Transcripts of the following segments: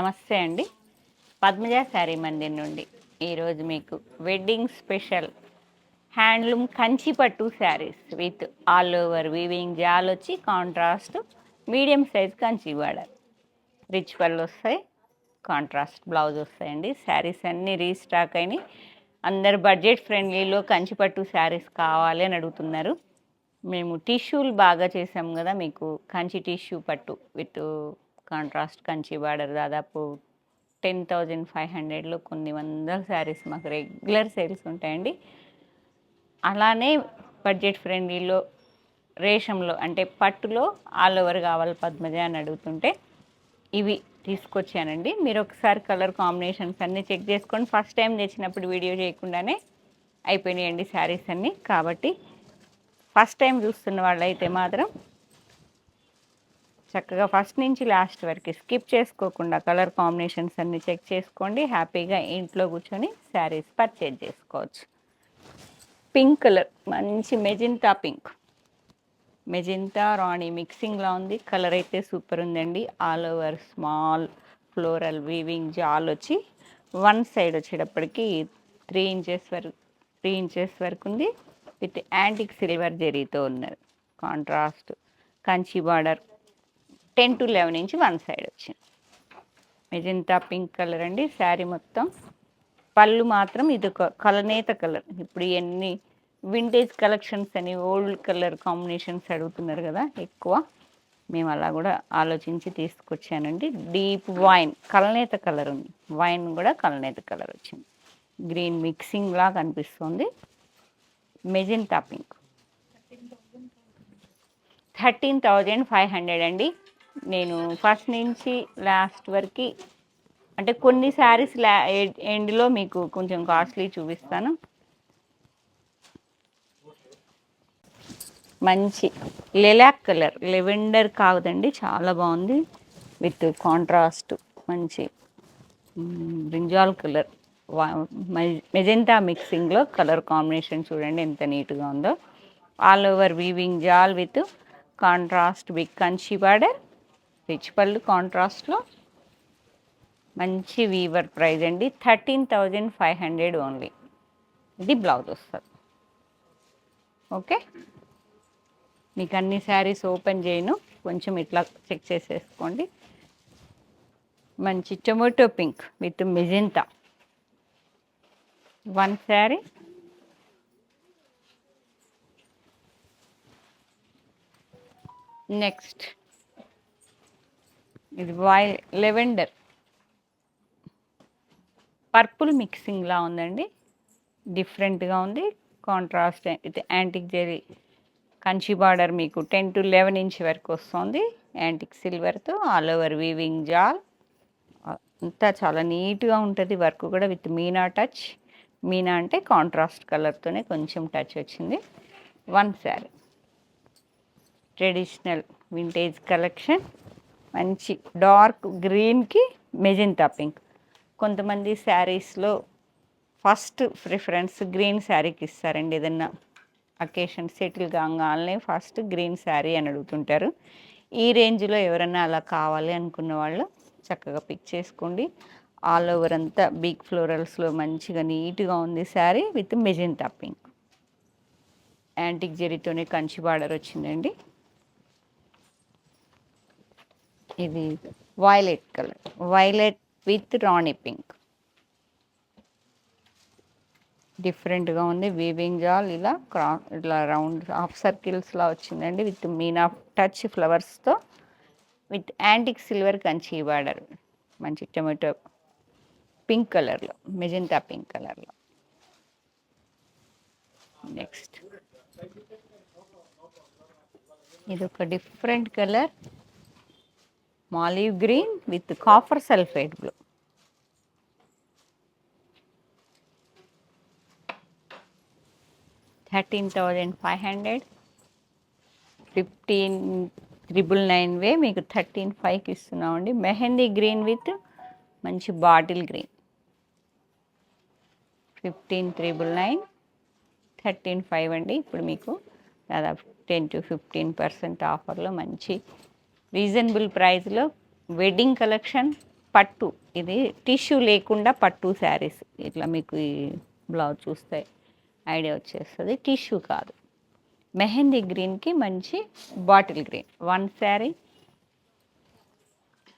నమస్తే అండి. పద్మజ శారీ మందిర్ నుండి ఈరోజు మీకు వెడ్డింగ్ స్పెషల్ హ్యాండ్లూమ్ కంచి పట్టు saris with all over weaving జాల్ వచ్చి contrast medium size Kanchi border rich పళ్ళు వస్తాయి, కాంట్రాస్ట్ బ్లౌజ్ వస్తాయండి. శారీస్ అన్నీ రీస్టాక్ అయినాయి. అందరు బడ్జెట్ ఫ్రెండ్లీలో కంచి పట్టు శారీస్ కావాలి అని అడుగుతున్నారు. మేము టిష్యూలు బాగా చేసాం కదా, మీకు కంచి టిష్యూ పట్టు విత్ కాంట్రాస్ట్ కంచి బార్డర్ దాదాపు 10,500లో కొన్ని వందల శారీస్ మాకు రెగ్యులర్ సేల్స్ ఉంటాయండి. అలానే బడ్జెట్ ఫ్రెండ్లీలో రేషంలో అంటే పట్టులో ఆల్ ఓవర్ కావాలి పద్మజ అని అడుగుతుంటే ఇవి తీసుకొచ్చానండి. మీరు ఒకసారి కలర్ కాంబినేషన్స్ అన్నీ చెక్ చేసుకోండి. ఫస్ట్ టైం తెచ్చినప్పుడు వీడియో చేయకుండానే అయిపోయినాయండి శారీస్ అన్నీ. కాబట్టి ఫస్ట్ టైం చూస్తున్న వాళ్ళైతే మాత్రం చక్కగా ఫస్ట్ నుంచి లాస్ట్ వరకు స్కిప్ చేసుకోకుండా కలర్ కాంబినేషన్స్ అన్నీ చెక్ చేసుకోండి. హ్యాపీగా ఇంట్లో కూర్చొని శారీస్ పర్చేజ్ చేసుకోవచ్చు. పింక్ కలర్, మంచి మెజెంటా పింక్, మెజెంటా రాణి మిక్సింగ్లా ఉంది. కలర్ అయితే సూపర్ ఉందండి. All over small floral weaving జాల్ వచ్చి వన్ సైడ్ వచ్చేటప్పటికి 3 ఇంచెస్ వరకు ఉంది. విత్ యాంటిక్ సిల్వర్ జెరీతో ఉన్నది. Contrast Kanchi border 10 to 11 inch one side వచ్చింది. మెజెంటా పింక్ కలర్ అండి. శారీ మొత్తం పళ్ళు మాత్రం ఇది ఒక కలనేత కలర్. ఇప్పుడు ఇవన్నీ వింటేజ్ కలెక్షన్స్ అని ఓల్డ్ కలర్ కాంబినేషన్స్ అడుగుతున్నారు కదా ఎక్కువ, మేము అలా కూడా ఆలోచించి తీసుకొచ్చానండి. డీప్ వైన్ కలనేత కలర్ ఉంది, వైన్ కూడా కలనేత కలర్ వచ్చింది. గ్రీన్ మిక్సింగ్ లా కనిపిస్తుంది. మెజెంటా పింక్ 13,500 అండి. నేను ఫస్ట్ నుంచి లాస్ట్ వరకు అంటే కొన్ని శారీస్ ఎండ్లో మీకు కొంచెం కాస్ట్లీ చూపిస్తాను. మంచి లెలాక్ కలర్, లెవెండర్ కాదండి, చాలా బాగుంది. విత్ కాంట్రాస్ట్ మంచి బ్రింజాల్ కలర్, మెజెంటా మిక్సింగ్లో కలర్ కాంబినేషన్ చూడండి ఎంత నీట్గా ఉందో. ఆల్ ఓవర్ వీవింగ్ జాల్ with contrast big Kanchi border, rich పళ్ళు కాంట్రాస్ట్లో. మంచి వీవర్ ప్రైస్ అండి. 13,500 ఓన్లీ. ఇది బ్లౌజ్ వస్తుంది. ఓకే, మీకు అన్ని శారీస్ ఓపెన్ చేయను, కొంచెం ఇట్లా చెక్ చేసేసుకోండి. మంచి tomato pink with magenta one sari. Next ఇది లెవెండర్ పర్పుల్ మిక్సింగ్లా ఉందండి, డిఫరెంట్గా ఉంది. కాంట్రాస్ట్ ఇది యాంటిక్ జెరీ కంచి బార్డర్ మీకు 10 to 11 ఇంచ్ వరకు వస్తుంది. యాంటిక్ సిల్వర్తో ఆల్ ఓవర్ వీవింగ్ జాల్ అంతా చాలా నీట్గా ఉంటుంది. వర్క్ కూడా విత్ మీనా టచ్. మీనా అంటే కాంట్రాస్ట్ కలర్తోనే కొంచెం టచ్ వచ్చింది. One sari traditional vintage collection. మంచి డార్క్ గ్రీన్కి మెజెంటా పింక్. కొంతమంది శారీస్లో ఫస్ట్ ప్రిఫరెన్స్ గ్రీన్ శారీకి ఇస్తారండి. ఏదన్నా అకేషన్ సెటిల్ కాగానే ఫస్ట్ గ్రీన్ శారీ అని అడుగుతుంటారు. ఈ రేంజ్లో ఎవరన్నా అలా కావాలి అనుకున్న వాళ్ళు చక్కగా పిక్ చేసుకోండి. ఆల్ ఓవర్ అంతా బిగ్ ఫ్లోరల్స్లో మంచిగా నీట్గా ఉంది sari with magenta pink. Antique జెరీతోనే కంచి బార్డర్ వచ్చిందండి. ఇది వైలెట్ కలర్, వైలెట్ విత్ రాణి పింక్, డిఫరెంట్గా ఉంది. వీవింగ్ జాల్ ఇలా రౌండ్ హాఫ్ సర్కిల్స్లా వచ్చిందండి విత్ మీనా టచ్ ఫ్లవర్స్తో with antique silver Kanchi border. మంచి టొమాటో పింక్ కలర్లో, మెజెంటా పింక్ కలర్లో. నెక్స్ట్ ఇది ఒక different colour, olive green with copper sulphate blue. $13,500, 15,999 మీకు 13,500కి ఇస్తున్నామండి. మెహందీ గ్రీన్ విత్ మంచి బాటిల్ గ్రీన్ 15,999, 13,500 అండి. ఇప్పుడు మీకు దాదాపు 10 to 15% ఆఫర్లో మంచి రీజనబుల్ ప్రైస్లో వెడ్డింగ్ కలెక్షన్ పట్టు, ఇది టిష్యూ లేకుండా పట్టు శారీస్. ఇట్లా మీకు ఈ బ్లౌజ్ చూస్తే ఐడియా వచ్చేస్తుంది. టిష్యూ కాదు, మెహందీ గ్రీన్కి మంచి బాటిల్ గ్రీన్. వన్ శారీ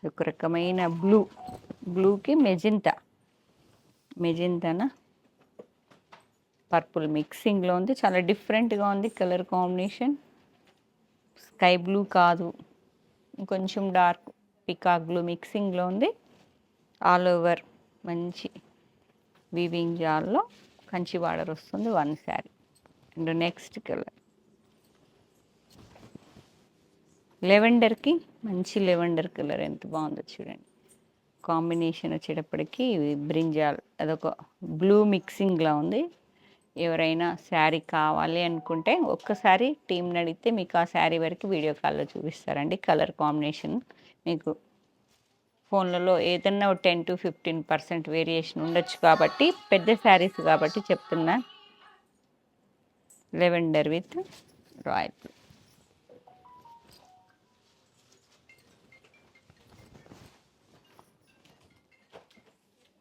ఒక రకమైన బ్లూకి మెజెంటానా పర్పుల్ మిక్సింగ్లో ఉంది. చాలా డిఫరెంట్గా ఉంది కలర్ కాంబినేషన్. స్కై బ్లూ కాదు, కొంచెం డార్క్ పికాక్ బ్లూ మిక్సింగ్లో ఉంది. ఆల్ ఓవర్ మంచి వీవింగ్ జాల్లో కంచి బార్డర్ వస్తుంది. One sari. And next colour లెవెండర్కి మంచి లెవెండర్ కలర్ ఎంత బాగుందో చూడండి. కాంబినేషన్ వచ్చేటప్పటికి బ్రింజాల్ అదొక బ్లూ మిక్సింగ్లా ఉంది. ఎవరైనా శారీ కావాలి అనుకుంటే ఒక్కసారి టీంని అడిగితే మీకు ఆ శారీ వరకు వీడియో కాల్లో చూపిస్తారండి. కలర్ కాంబినేషన్ మీకు ఫోన్లలో ఏదన్నా 10 to 15% వేరియేషన్ ఉండొచ్చు, కాబట్టి పెద్ద శారీస్ కాబట్టి చెప్తున్నా. Lavender with royal blue.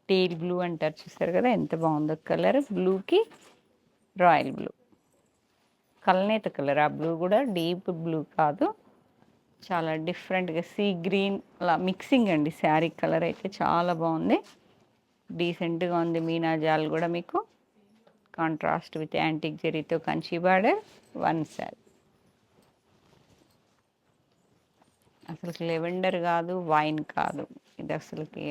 Teal blue అంటారు చూస్తారు కదా, ఎంత బాగుందో కలర్. బ్లూకి రాయల్ బ్లూ, కల్నేత కలర్. ఆ బ్లూ కూడా డీప్ బ్లూ కాదు, చాలా డిఫరెంట్గా సీ గ్రీన్ అలా మిక్సింగ్ అండి. శారీ కలర్ అయితే చాలా బాగుంది, డీసెంట్గా ఉంది. మీనా జాల్ కూడా మీకు కాంట్రాస్ట్ విత్ యాంటిక్ జరీతో కంచి బార్డర్. వన్ శారీ. అసలుకి లెవెండర్ కాదు, వైన్ కాదు, ఇది అసలుకి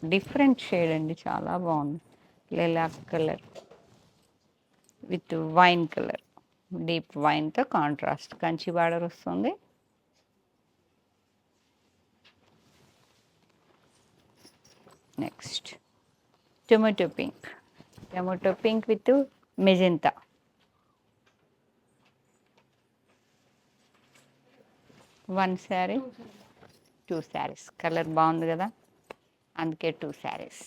డిఫరెంట్ షేడ్ అండి, చాలా బాగుంది. Lilac colour with wine colour, deep వైన్తో కాంట్రాస్ట్ కంచి బార్డర్ వస్తుంది. Next tomato pink with magenta. One sari, two saris. Colour బాగుంది కదా, అందుకే two saris.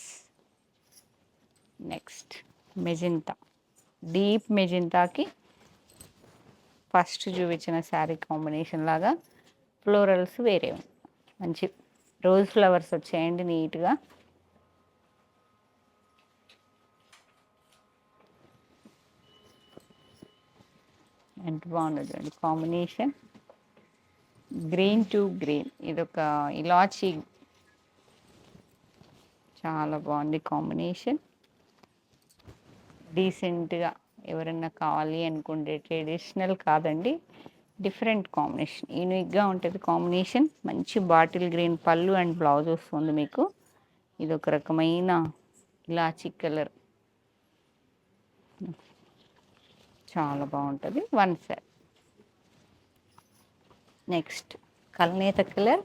Next magenta, deep మెజెంతాకి ఫస్ట్ చూపించిన శారీ కాంబినేషన్ లాగా ఫ్లోరల్స్ వేరే మంచి రోజ్ ఫ్లవర్స్ వచ్చాయండి నీట్గా. ఎంత బాగుంది చూడండి కాంబినేషన్. గ్రీన్ టు గ్రీన్, ఇదొక ఇలాచీ, చాలా బాగుంది కాంబినేషన్. డీసెంట్గా ఎవరన్నా కావాలి అనుకుంటే, ట్రెడిషనల్ కాదండి, డిఫరెంట్ కాంబినేషన్, యూనిక్గా ఉంటుంది కాంబినేషన్. మంచి బాటిల్ గ్రీన్ పళ్ళు అండ్ బ్లౌజ్ వస్తుంది మీకు. ఇది ఒక రకమైన ఇలాచీ కలర్, చాలా బాగుంటుంది. వన్ శారీ. నెక్స్ట్ కల్నేత కలర్,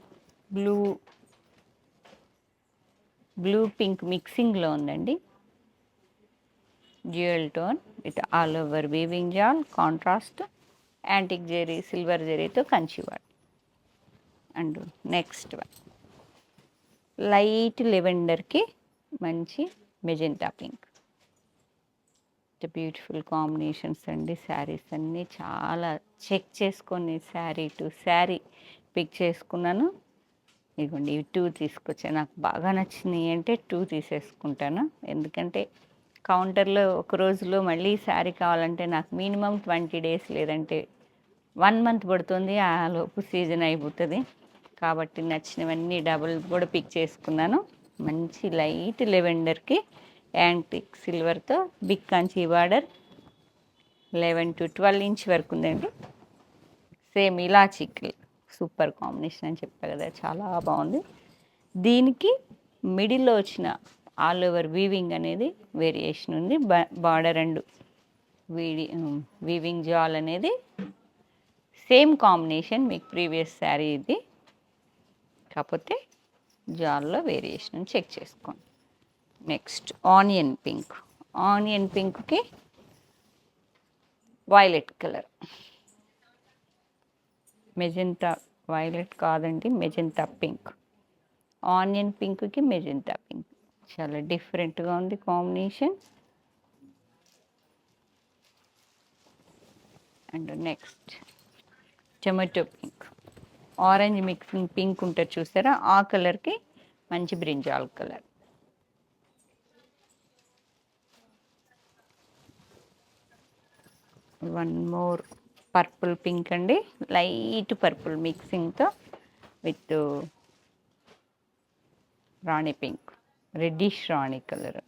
బ్లూ పింక్ మిక్సింగ్లో ఉందండి. Dual tone with all over weaving జాల్, కాంట్రాస్ట్ యాంటిక్ జెరీ సిల్వర్ జెరీతో Kanchi border. And next one light లెవెండర్కి మంచి మెజెంటా పింక్. బ్యూటిఫుల్ కాంబినేషన్స్ అండి. శారీస్ అన్నీ చాలా చెక్ చేసుకొని శారీ టు శారీ పిక్ చేసుకున్నాను. ఇదిగోండి ఇవి 2 తీసుకొచ్చాను, నాకు బాగా నచ్చినాయి అంటే 2 తీసేసుకుంటాను. ఎందుకంటే కౌంటర్లో ఒక రోజులో మళ్ళీ శారీ కావాలంటే నాకు మినిమం 20 days లేదంటే 1 month పడుతుంది, ఆ లోపు సీజన్ అయిపోతుంది. కాబట్టి నచ్చినవన్నీ డబుల్ కూడా పిక్ చేసుకున్నాను. మంచి లైట్ లెవెండర్కి యాంటిక్ సిల్వర్తో big Kanchi border. 11 to 12 inch వరకు ఉందండి. సేమ్ ఇలాచీ సూపర్ కాంబినేషన్ అని చెప్పా కదా, చాలా బాగుంది. దీనికి మిడిల్లో వచ్చిన ఆల్ ఓవర్ వీవింగ్ అనేది వేరియేషన్ ఉంది. బార్డర్ అండ్ వీవింగ్ జాల్ అనేది సేమ్ కాంబినేషన్ మీకు ప్రీవియస్ శారీ ఇది, కాకపోతే జాల్లో వేరియేషన్ చెక్ చేసుకోండి. నెక్స్ట్ ఆనియన్ పింక్కి వైలెట్ కలర్. మెజెంటా వైలెట్ కాదండి, మెజెంటా పింక్. ఆనియన్ పింక్కి మెజెంటా పింక్, చాలా డిఫరెంట్గా ఉంది combination. And next tomato pink, orange mixing pink ఉంటుంది చూసారా, ఆ కలర్కి మంచి brinjal colour. One more purple pink అండి, లైట్ పర్పుల్ మిక్సింగ్తో విత్ రాణి పింక్, రెడ్డిష్ రాణి కలర్.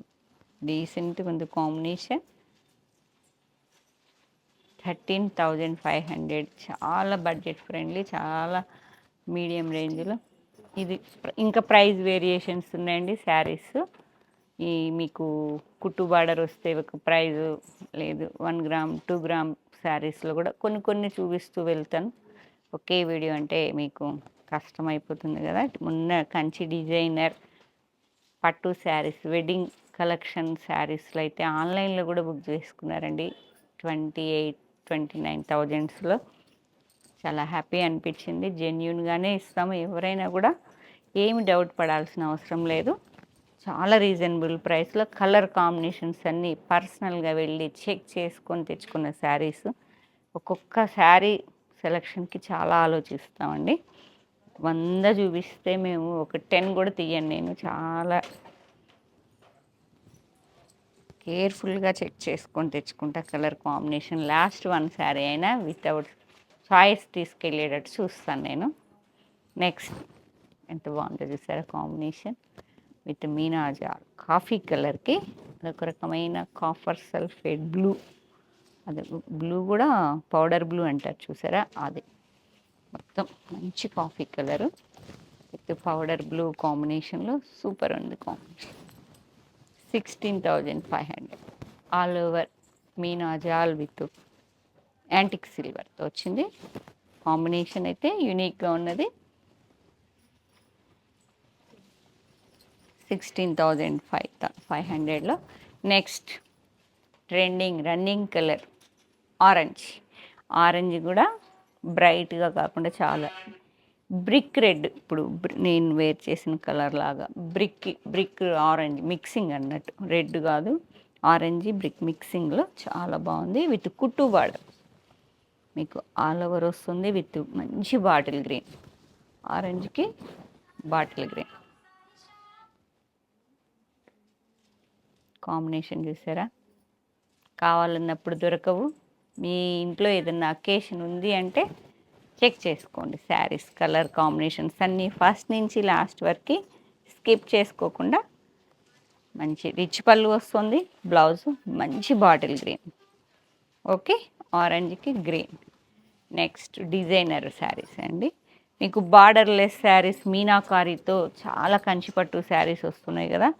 డీసెంట్గా ఉంది కాంబినేషన్. 13,500, చాలా బడ్జెట్ ఫ్రెండ్లీ, చాలా మీడియం రేంజ్లో. ఇది ఇంకా ప్రైస్ వేరియేషన్స్ ఉన్నాయండి శారీస్. ఈ మీకు కుట్టు బార్డర్ వస్తే ఒక ప్రైజు లేదు, 1 గ్రామ్ 2 గ్రామ్ శారీస్లో కూడా కొన్ని కొన్ని చూపిస్తూ వెళ్తాను. ఒకే వీడియో అంటే మీకు కష్టం అయిపోతుంది కదా. మొన్న కంచి డిజైనర్ పట్టు శారీస్, వెడ్డింగ్ కలెక్షన్ శారీస్లో అయితే ఆన్లైన్లో కూడా బుక్ చేసుకున్నారండి. 28-29,000లో. చాలా హ్యాపీ అనిపించింది. జెన్యూన్గానే ఇస్తాము, ఎవరైనా కూడా ఏమి డౌట్ పడాల్సిన అవసరం లేదు. చాలా రీజనబుల్ ప్రైస్లో కలర్ కాంబినేషన్స్ అన్నీ పర్సనల్గా వెళ్ళి చెక్ చేసుకొని తెచ్చుకున్న శారీస్. ఒక్కొక్క శారీ సెలక్షన్కి చాలా ఆలోచిస్తామండి. 100 చూపిస్తే మేము ఒక 10 కూడా తీయను. నేను చాలా కేర్ఫుల్గా చెక్ చేసుకొని తెచ్చుకుంటా కలర్ కాంబినేషన్. లాస్ట్ 1 శారీ అయినా వితౌట్ చాయిస్ తీసుకెళ్ళేటట్టు చూస్తాను నేను. నెక్స్ట్ ఎంత బాగుందో చూసారా కాంబినేషన్ విత్ మీనాజాల్ కాఫీ కలర్కి అదొక రకమైన కాఫర్ సల్ఫేట్ బ్లూ. అది బ్లూ కూడా పౌడర్ బ్లూ అంటారు చూసారా, అది మొత్తం మంచి coffee colour with powder blue కాంబినేషన్లో సూపర్ ఉంది కాంబినేషన్. 16,500 ఆల్ ఓవర్ మీనాజాల్ విత్ యాంటిక్ సిల్వర్తో వచ్చింది. కాంబినేషన్ అయితే యూనిక్గా ఉన్నది. 16,500లో next trending running colour orange కూడా బ్రైట్గా కాకుండా చాలా బ్రిక్ రెడ్, ఇప్పుడు నేను వేర్ చేసిన కలర్ లాగా బ్రిక్ ఆరెంజ్ మిక్సింగ్ అన్నట్టు, రెడ్ కాదు ఆరెంజ్ బ్రిక్ మిక్సింగ్లో చాలా బాగుంది. విత్ కుట్టు బార్డర్ మీకు ఆల్ ఓవర్ వస్తుంది విత్ మంచి బాటిల్ గ్రీన్, ఆరెంజ్కి బాటిల్ గ్రీన్ కాంబినేషన్ చూసారా. కావాలన్నప్పుడు దొరకవు. మీ ఇంట్లో ఏదైనా అకేషన్ ఉంది అంటే చెక్ చేసుకోండి. శారీస్ కలర్ కాంబినేషన్స్ అన్నీ ఫస్ట్ నుంచి లాస్ట్ వరకు స్కిప్ చేసుకోకుండా. మంచి రిచ్ పళ్ళు వస్తుంది, బ్లౌజ్ మంచి బాటిల్ గ్రీన్, ఓకే ఆరెంజ్కి గ్రీన్. నెక్స్ట్ డిజైనర్ శారీస్ అండి, మీకు బార్డర్లెస్ శారీస్ మీనాకారీతో చాలా కంచిపట్టు శారీస్ వస్తున్నాయి కదా.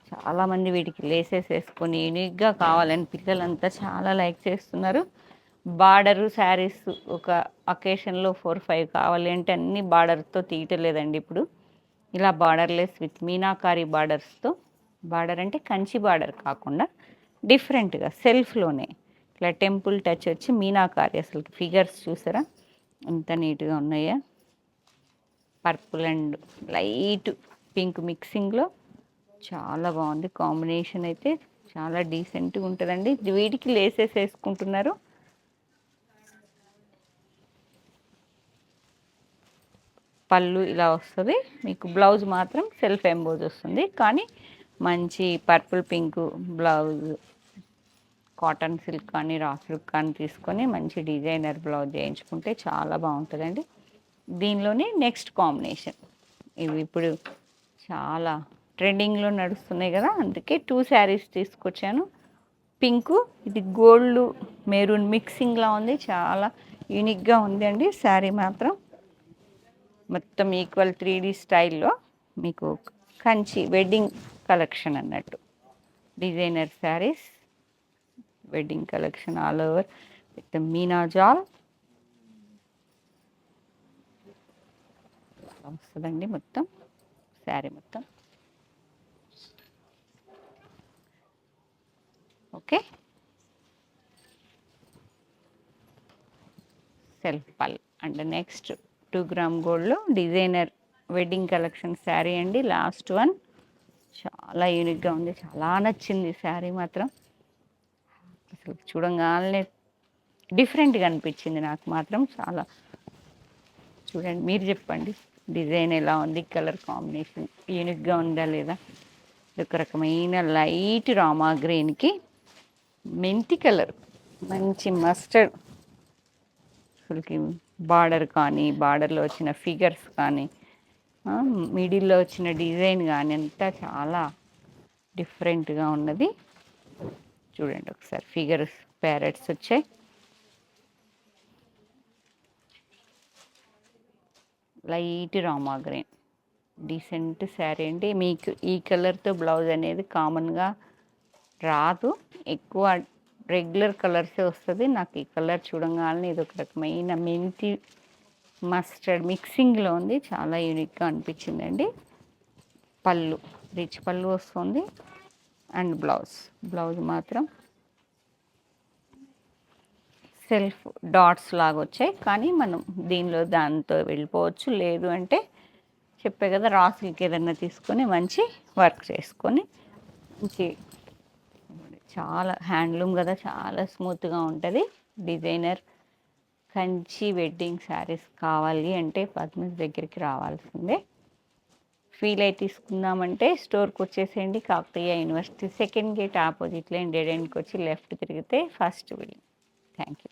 చాలామంది వీటికి లేసెస్ వేసుకొని యూనిక్గా కావాలని పిల్లలంతా చాలా లైక్ చేస్తున్నారు. బార్డరు శారీస్ ఒక అకేషన్లో 4-5 కావాలి అంటే అన్ని బార్డర్తో తీయటలేదండి ఇప్పుడు. ఇలా బార్డర్లెస్ విత్ మీనాకారీ బార్డర్స్తో, బార్డర్ అంటే కంచి బార్డర్ కాకుండా డిఫరెంట్గా సెల్ఫ్లోనే ఇట్లా టెంపుల్ టచ్ వచ్చి మీనాకారీ. అసలు ఫిగర్స్ చూసారా ఎంత నీట్గా ఉన్నాయా. పర్పుల్ అండ్ లైట్ పింక్ మిక్సింగ్లో చాలా బాగుంది కాంబినేషన్. అయితే చాలా డీసెంట్గా ఉంటుందండి. వీటికి లేసెస్ వేసుకుంటున్నారు. పళ్ళు ఇలా వస్తుంది మీకు, బ్లౌజ్ మాత్రం సెల్ఫ్ ఎంబోజ్ వస్తుంది. కానీ మంచి purple pink blouse, cotton silk కానీ రా సిల్క్ కానీ తీసుకొని మంచి డిజైనర్ బ్లౌజ్ చేయించుకుంటే చాలా బాగుంటుందండి. దీనిలోనే నెక్స్ట్ కాంబినేషన్ ఇవి ఇప్పుడు చాలా ట్రెండింగ్లో నడుస్తున్నాయి కదా, అందుకే 2 శారీస్ తీసుకొచ్చాను. పింకు, ఇది గోల్డ్ మెరూన్ మిక్సింగ్లా ఉంది, చాలా యూనిక్గా ఉంది అండి శారీ మాత్రం. మొత్తం ఈక్వల్ 3D స్టైల్లో మీకు కంచి వెడ్డింగ్ కలెక్షన్ అన్నట్టు. Designer saris wedding collection all over with మీనాజాల్ వస్తుందండి మొత్తం శారీ మొత్తం. ఓకే సెల్ఫ్ పల్ అండ్ నెక్స్ట్ 2 గ్రామ్ గోల్డ్లో డిజైనర్ వెడ్డింగ్ కలెక్షన్ శారీ అండి. లాస్ట్ వన్ చాలా యూనిక్గా ఉంది, చాలా నచ్చింది శారీ మాత్రం. అసలు చూడంగానే డిఫరెంట్గా అనిపించింది నాకు మాత్రం చాలా. చూడండి మీరు చెప్పండి డిజైన్ ఎలా ఉంది, కలర్ కాంబినేషన్ యూనిక్గా ఉందా లేదా. ఒక రకమైన లైట్ రామా గ్రీన్కి మెంతి కలర్, మంచి మస్టర్డ్ అసలుకి బార్డర్ కానీ, బార్డర్లో వచ్చిన ఫిగర్స్ కానీ, మిడిల్లో వచ్చిన డిజైన్ కానీ అంతా చాలా డిఫరెంట్గా ఉన్నది. చూడండి ఒకసారి ఫిగర్స్ ప్యారెట్స్ వచ్చాయి. Light Rama green decent sari అండి. మీకు ఈ కలర్తో బ్లౌజ్ అనేది కామన్గా రాదు, ఎక్కువ రెగ్యులర్ కలర్సే వస్తుంది. నాకు ఈ కలర్ చూడంగానే ఇది ఒక రకమైన మెంతి మస్టర్డ్ మిక్సింగ్లో ఉంది, చాలా యూనిక్గా అనిపించిందండి. పళ్ళు రిచ్ పళ్ళు వస్తుంది అండ్ బ్లౌజ్ మాత్రం సెల్ఫ్ డాట్స్ లాగా వచ్చాయి. కానీ మనం దీనిలో దాంతో వెళ్ళిపోవచ్చు, లేదు అంటే చెప్పే కదా రా సిల్క్ ఏదన్నా తీసుకొని మంచి వర్క్ చేసుకొని మంచి, చాలా హ్యాండ్లూమ్ కదా, చాలా స్మూత్గా ఉంటుంది. డిజైనర్ కంచి వెడ్డింగ్ శారీస్ కావాలి అంటే పద్మజ్ దగ్గరికి రావాల్సిందే. ఫీల్ అయి తీసుకుందామంటే స్టోర్కి వచ్చేసేయండి. కాకతీయ యూనివర్సిటీ సెకండ్ గేట్ ఆపోజిట్లో డెడ్ ఎండ్కి వచ్చి లెఫ్ట్ తిరిగితే ఫస్ట్ బిల్డింగ్. Thank you.